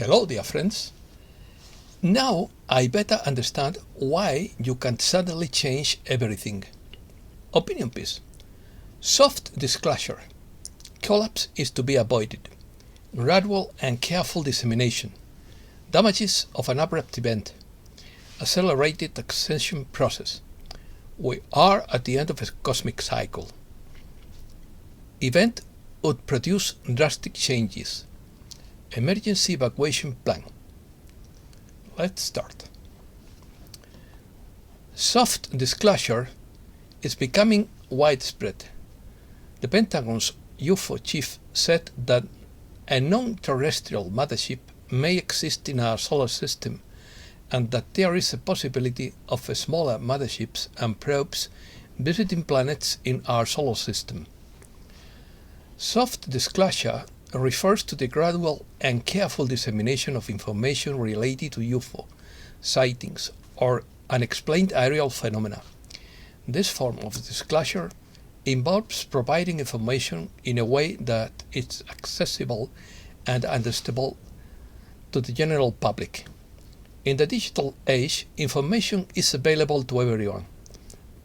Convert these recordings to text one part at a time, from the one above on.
Hello, dear friends. Now I better understand why you can suddenly change everything. Opinion piece. Soft disclosure. Collapse is to be avoided. Gradual and careful dissemination. Damages of an abrupt event. Accelerated ascension process. We are at the end of a cosmic cycle. Event would produce drastic changes. Emergency evacuation plan. Let's start. Soft disclosure is becoming widespread. The Pentagon's UFO chief said that a non-terrestrial mothership may exist in our solar system and that there is a possibility of smaller motherships and probes visiting planets in our solar system. Soft disclosure refers to the gradual and careful dissemination of information related to UFO sightings or unexplained aerial phenomena. This form of disclosure involves providing information in a way that is accessible and understandable to the general public. In the digital age, information is available to everyone.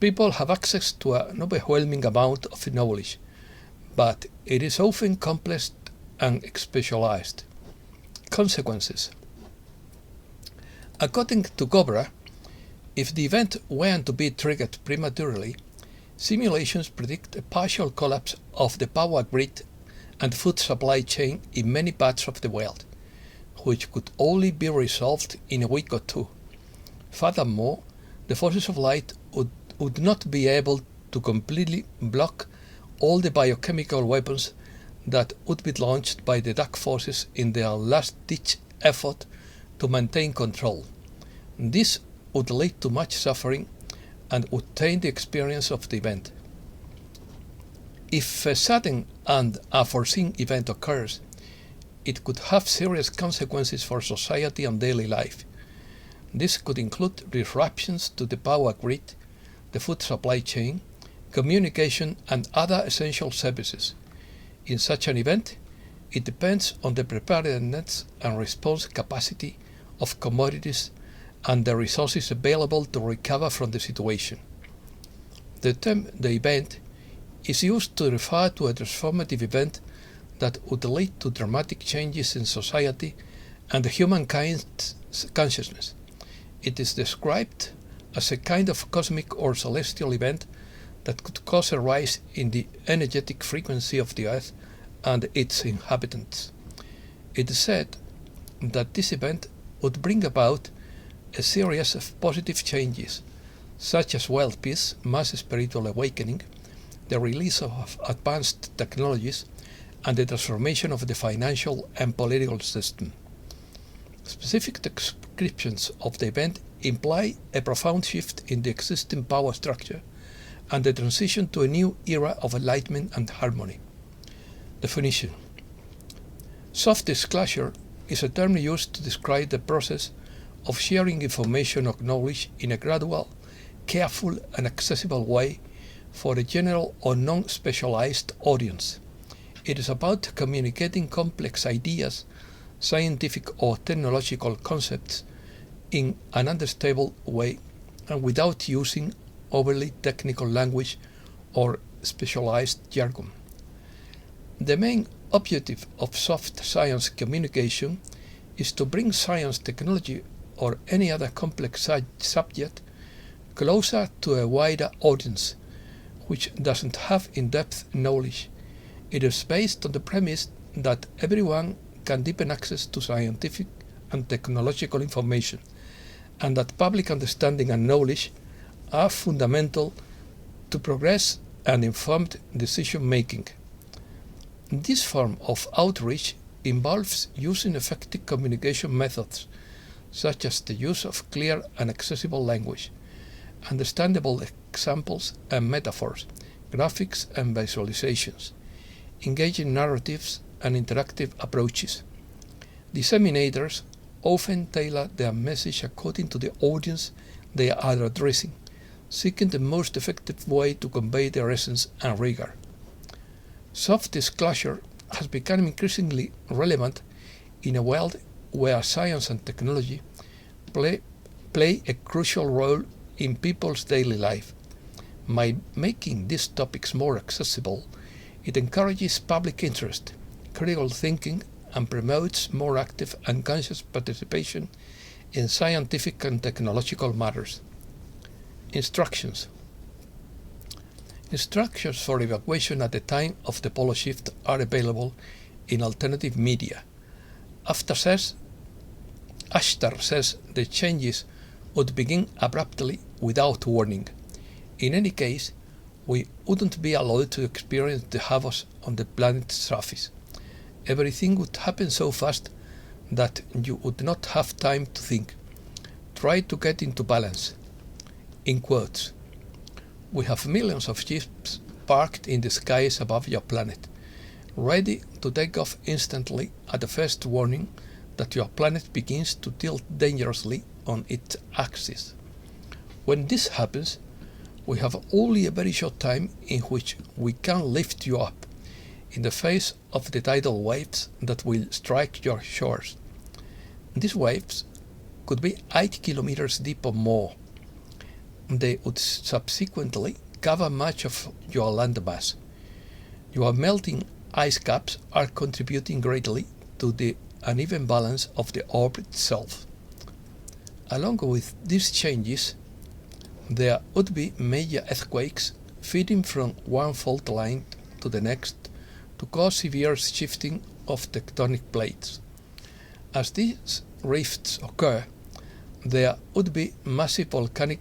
People have access to an overwhelming amount of knowledge, but it is often complex and specialized. Consequences. According to Cobra, if the event were to be triggered prematurely, simulations predict a partial collapse of the power grid and food supply chain in many parts of the world, which could only be resolved in a week or two. Furthermore, the forces of light would not be able to completely block all the biochemical weapons that would be launched by the dark forces in their last-ditch effort to maintain control. This would lead to much suffering and would taint the experience of the event. If a sudden and unforeseen event occurs, it could have serious consequences for society and daily life. This could include disruptions to the power grid, the food supply chain, communication, and other essential services. In such an event, it depends on the preparedness and response capacity of commodities and the resources available to recover from the situation. The term "the event" is used to refer to a transformative event that would lead to dramatic changes in society and humankind's consciousness. It is described as a kind of cosmic or celestial event that could cause a rise in the energetic frequency of the Earth and its inhabitants. It is said that this event would bring about a series of positive changes, such as world peace, mass spiritual awakening, the release of advanced technologies, and the transformation of the financial and political system. Specific descriptions of the event imply a profound shift in the existing power structure and the transition to a new era of enlightenment and harmony. Definition. Soft disclosure is a term used to describe the process of sharing information or knowledge in a gradual, careful, and accessible way for a general or non-specialized audience. It is about communicating complex ideas, scientific or technological concepts in an understandable way and without using overly technical language or specialized jargon. The main objective of soft science communication is to bring science, technology, or any other complex subject closer to a wider audience which doesn't have in-depth knowledge. It is based on the premise that everyone can deepen access to scientific and technological information, and that public understanding and knowledge are fundamental to progress and informed decision-making. This form of outreach involves using effective communication methods, such as the use of clear and accessible language, understandable examples and metaphors, graphics and visualizations, engaging narratives and interactive approaches. Disseminators often tailor their message according to the audience they are addressing, seeking the most effective way to convey their essence and rigor. Soft disclosure has become increasingly relevant in a world where science and technology play a crucial role in people's daily life. By making these topics more accessible, it encourages public interest, critical thinking, and promotes more active and conscious participation in scientific and technological matters. Instructions. Instructions for evacuation at the time of the pole shift are available in alternative media. Ashtar says the changes would begin abruptly without warning. In any case, we wouldn't be allowed to experience the havoc on the planet's surface. Everything would happen so fast that you would not have time to think. Try to get into balance. In quotes, we have millions of ships parked in the skies above your planet, ready to take off instantly at the first warning that your planet begins to tilt dangerously on its axis. When this happens, we have only a very short time in which we can lift you up in the face of the tidal waves that will strike your shores. These waves could be 8 kilometers deep or more. They would subsequently cover much of your landmass. Your melting ice caps are contributing greatly to the uneven balance of the orb itself. Along with these changes, there would be major earthquakes feeding from one fault line to the next to cause severe shifting of tectonic plates. As these rifts occur, there would be massive volcanic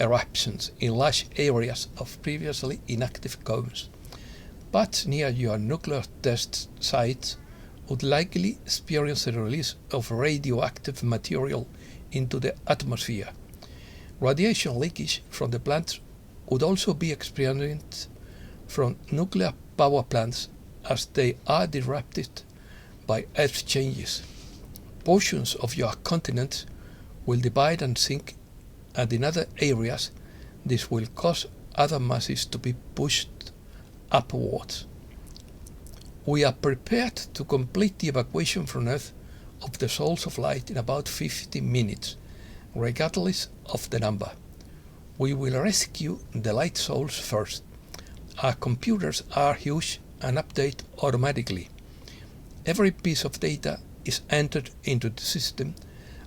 eruptions in large areas of previously inactive cones. But near your nuclear test sites would likely experience a release of radioactive material into the atmosphere. Radiation leakage from the plants would also be experienced from nuclear power plants as they are disrupted by Earth changes. Portions of your continent will divide and sink, and in other areas this will cause other masses to be pushed upwards. We are prepared to complete the evacuation from Earth of the souls of light in about 50 minutes, regardless of the number. We will rescue the light souls first. Our computers are huge and update automatically. Every piece of data is entered into the system,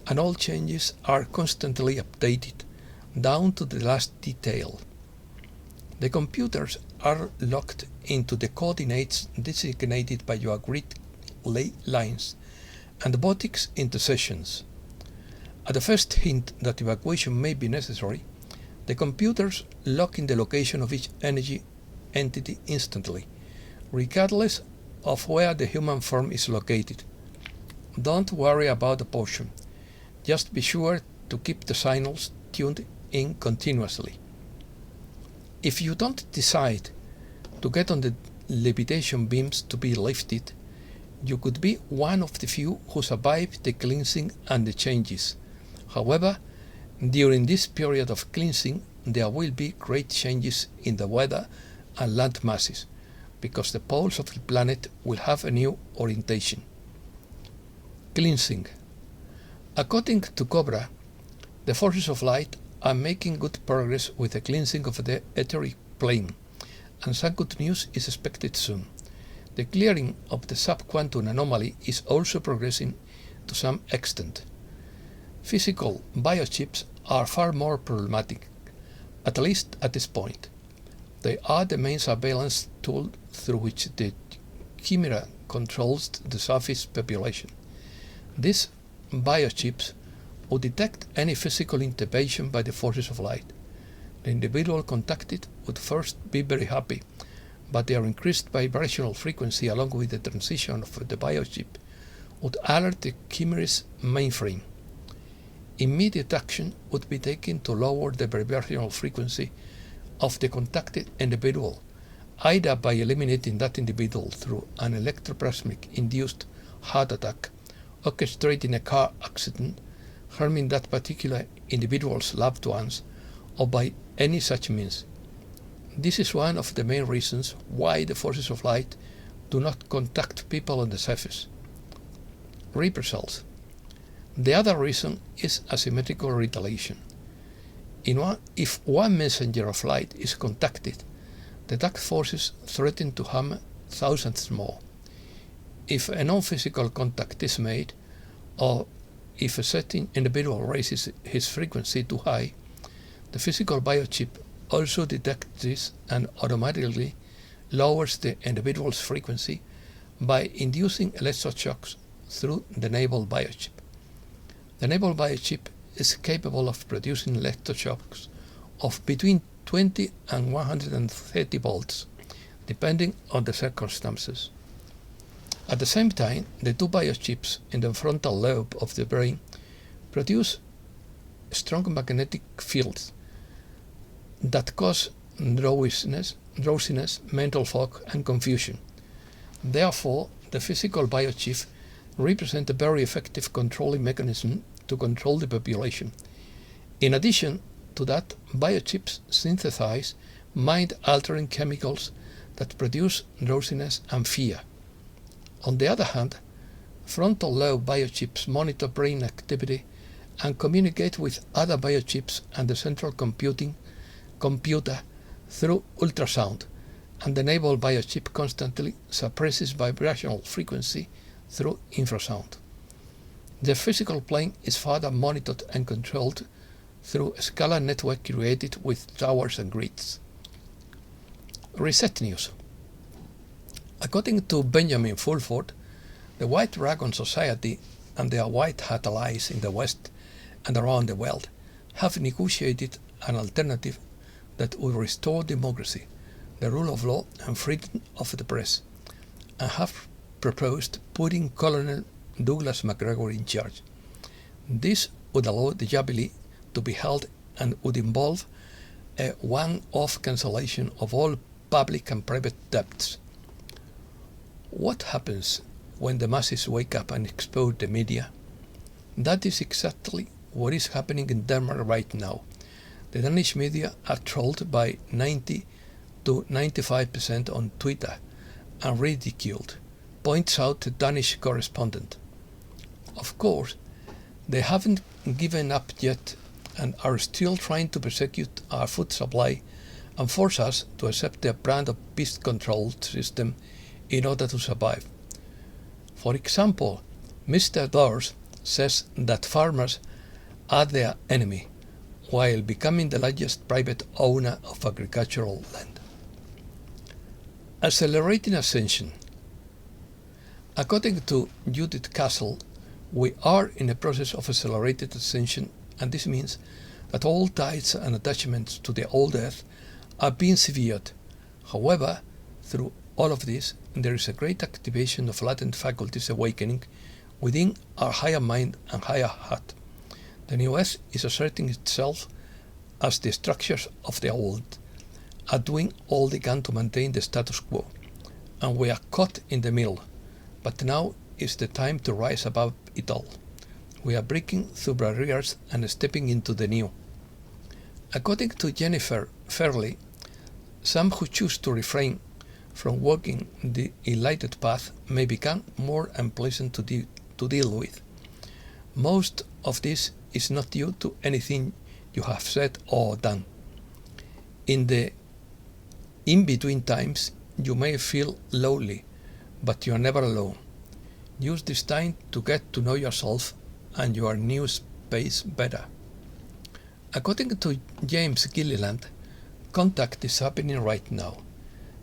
and all changes are constantly updated, down to the last detail. The computers are locked into the coordinates designated by your grid lines and robotics intercessions. At the first hint that evacuation may be necessary, the computers lock in the location of each energy entity instantly, regardless of where the human form is located. Don't worry about the portion. Just be sure to keep the signals tuned in continuously. If you don't decide to get on the levitation beams to be lifted, you could be one of the few who survive the cleansing and the changes. However, during this period of cleansing, there will be great changes in the weather and land masses, because the poles of the planet will have a new orientation. Cleansing. According to Cobra, the forces of light are making good progress with the cleansing of the etheric plane, and some good news is expected soon. The clearing of the subquantum anomaly is also progressing to some extent. Physical biochips are far more problematic, at least at this point. They are the main surveillance tool through which the Chimera controls the surface population. These biochips would detect any physical intervention by the forces of light. The individual contacted would first be very happy, but their increased vibrational frequency along with the transition of the biochip would alert the Chimera's mainframe. Immediate action would be taken to lower the vibrational frequency of the contacted individual, either by eliminating that individual through an electroplasmic-induced heart attack, orchestrating a car accident, harming that particular individual's loved ones, or by any such means. This is one of the main reasons why the forces of light do not contact people on the surface. Reaper cells. The other reason is asymmetrical retaliation. If one messenger of light is contacted, the dark forces threaten to harm thousands more. If a non-physical contact is made, or if a certain individual raises his frequency too high, the physical biochip also detects this and automatically lowers the individual's frequency by inducing electroshocks through the naval biochip. The naval biochip is capable of producing electroshocks of between 20 and 130 volts, depending on the circumstances. At the same time, the two biochips in the frontal lobe of the brain produce strong magnetic fields that cause drowsiness, mental fog, and confusion. Therefore, the physical biochip represents a very effective controlling mechanism to control the population. In addition to that, biochips synthesize mind-altering chemicals that produce drowsiness and fear. On the other hand, frontal lobe biochips monitor brain activity and communicate with other biochips and the central computer through ultrasound, and the naval biochip constantly suppresses vibrational frequency through infrasound. The physical plane is further monitored and controlled through a scalar network created with towers and grids. Reset news. According to Benjamin Fulford, the White Dragon Society and their White Hat allies in the West and around the world have negotiated an alternative that will restore democracy, the rule of law and freedom of the press, and have proposed putting Colonel Douglas MacGregor in charge. This would allow the Jubilee to be held and would involve a one-off cancellation of all public and private debts. What happens when the masses wake up and expose the media? That is exactly what is happening in Denmark right now. The Danish media are trolled by 90 to 95% on Twitter and ridiculed, points out the Danish correspondent. Of course, they haven't given up yet and are still trying to persecute our food supply and force us to accept their brand of beast control system in order to survive. For example, Mr. Dors says that farmers are their enemy, while becoming the largest private owner of agricultural land. Accelerating ascension. According to Judith Castle, we are in a process of accelerated ascension, and this means that all ties and attachments to the old earth are being severed. However, through all of this, there is a great activation of latent faculties awakening within our higher mind and higher heart. The new earth is asserting itself as the structures of the old are doing all they can to maintain the status quo, and we are caught in the middle. But now is the time to rise above it all. We are breaking through barriers and stepping into the new. According to Jennifer Fairley, some who choose to refrain from walking the enlightened path may become more unpleasant to deal with. Most of this is not due to anything you have said or done. In the in-between times, you may feel lonely, but you are never alone. Use this time to get to know yourself and your new space better. According to James Gilliland, contact is happening right now.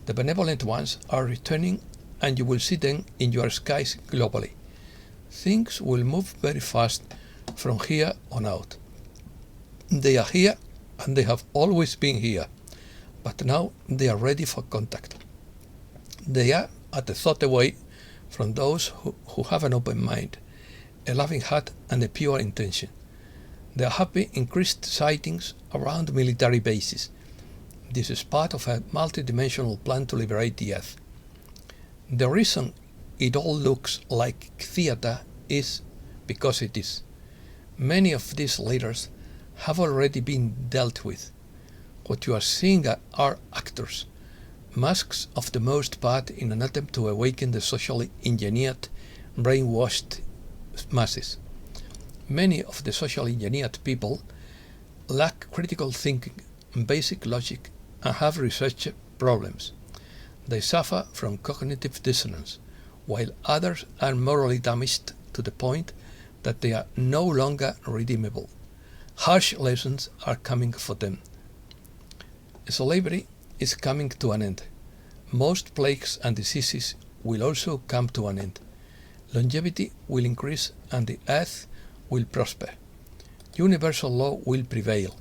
The benevolent ones are returning, and you will see them in your skies globally. Things will move very fast from here on out. They are here, and they have always been here, but now they are ready for contact. They are at a thought away from those who have an open mind, a loving heart, and a pure intention. There have been increased sightings around military bases. This is part of a multidimensional plan to liberate the Earth. The reason it all looks like theater is because it is. Many of these leaders have already been dealt with. What you are seeing are actors, masks of the most part in an attempt to awaken the socially engineered, brainwashed masses. Many of the socially engineered people lack critical thinking and basic logic and have research problems. They suffer from cognitive dissonance, while others are morally damaged to the point that they are no longer redeemable. Harsh lessons are coming for them. Slavery is coming to an end. Most plagues and diseases will also come to an end. Longevity will increase and the earth will prosper. Universal law will prevail.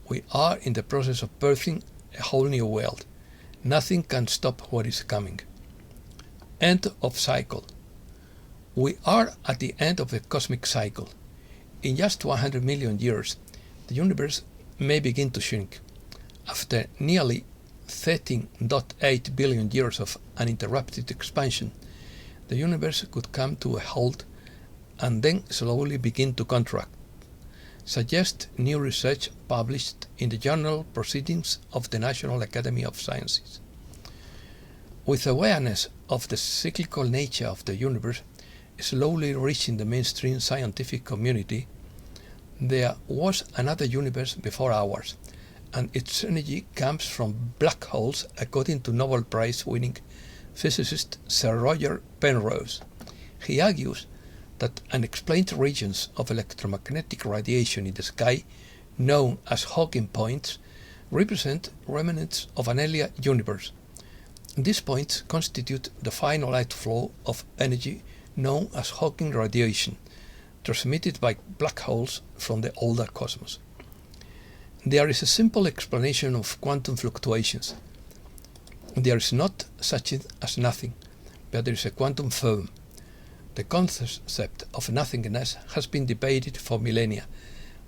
We are in the process of birthing a whole new world. Nothing can stop what is coming. End of cycle. We are at the end of a cosmic cycle. In just 100 million years, the universe may begin to shrink. After nearly 13.8 billion years of uninterrupted expansion, the universe could come to a halt and then slowly begin to contract, suggests new research published in the journal Proceedings of the National Academy of Sciences. With awareness of the cyclical nature of the universe slowly reaching the mainstream scientific community, there was another universe before ours, and its energy comes from black holes, according to Nobel Prize-winning physicist Sir Roger Penrose. He argues that unexplained regions of electromagnetic radiation in the sky, known as Hawking points, represent remnants of an earlier universe. These points constitute the final outflow of energy known as Hawking radiation, transmitted by black holes from the older cosmos. There is a simple explanation of quantum fluctuations. There is not such as nothing, but there is a quantum foam. The concept of nothingness has been debated for millennia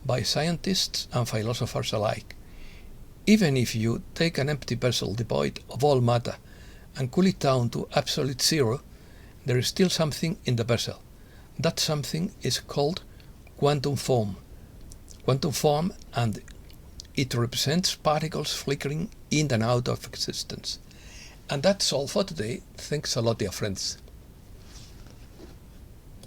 by scientists and philosophers alike. Even if you take an empty vessel devoid of all matter and cool it down to absolute zero, there is still something in the vessel. That something is called quantum foam. And it represents particles flickering in and out of existence. And that's all for today. Thanks a lot, dear friends.